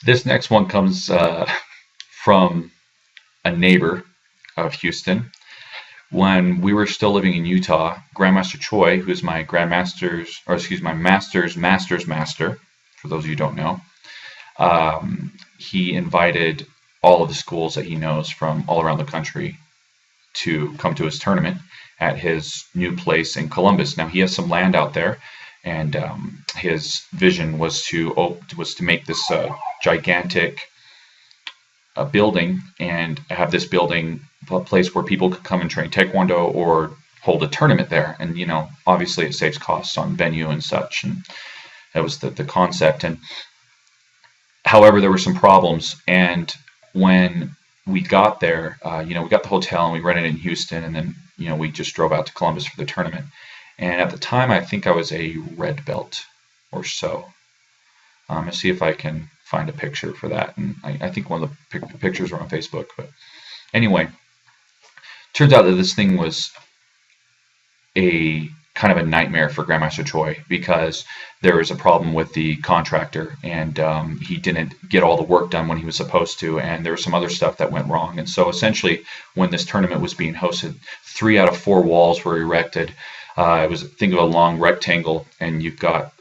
This next one comes from a neighbor of Houston. When we were still living in Utah, Grandmaster Choi, who is my grandmaster's, or excuse my master's master, for those of you who don't know, he invited all of the schools that he knows from all around the country to come to his tournament at his new place in Columbus. Now he has some land out there, and his vision was to make this gigantic building, and have this building a place where people could come and train Taekwondo or hold a tournament there. And obviously it saves costs on venue and such, and that was the concept. And however, there were some problems, and when we got there, we got the hotel and we rented in Houston, and then we just drove out to Columbus for the tournament. And at the time, I think I was a red belt or so. Let's see if I can find a picture for that. And I think one of the pictures are on Facebook. But anyway, turns out that this thing was a kind of a nightmare for Grandmaster Choi, because there was a problem with the contractor, and he didn't get all the work done when he was supposed to, and there was some other stuff that went wrong. And so essentially, when this tournament was being hosted, 3 out of 4 walls were erected. It was, think of a long rectangle, and you've got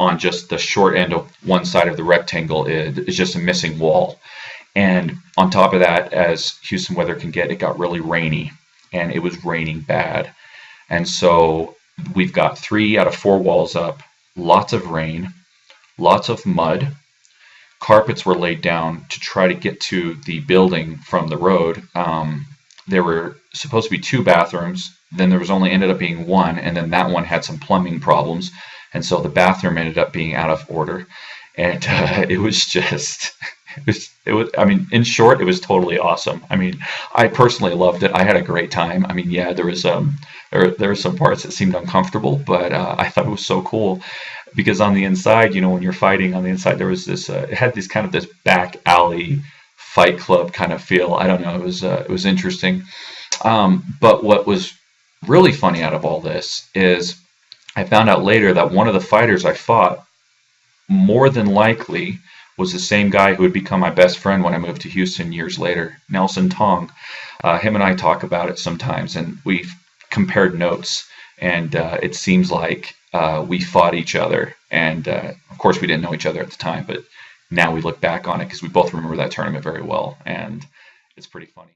on just the short end of one side of the rectangle is just a missing wall. And on top of that, as Houston weather can get, it got really rainy, and it was raining bad. And so we've got 3 out of 4 walls up, lots of rain, lots of mud. Carpets were laid down to try to get to the building from the road. There were supposed to be 2 bathrooms, then there was only ended up being 1, and then that one had some plumbing problems, and so the bathroom ended up being out of order. And it was just, it was. I mean, in short, it was totally awesome. I mean, I personally loved it. I had a great time. I mean, yeah, there were some parts that seemed uncomfortable, but I thought it was so cool, because on the inside, when you're fighting on the inside, there was this. It had this kind of this back alley fight club kind of feel. I don't know. It was interesting. But what was really funny out of all this is I found out later that one of the fighters I fought more than likely was the same guy who would become my best friend when I moved to Houston years later, Nelson Tong. Him and I talk about it sometimes, and we've compared notes, and it seems like we fought each other. And of course, we didn't know each other at the time, but now we look back on it because we both remember that tournament very well, and it's pretty funny.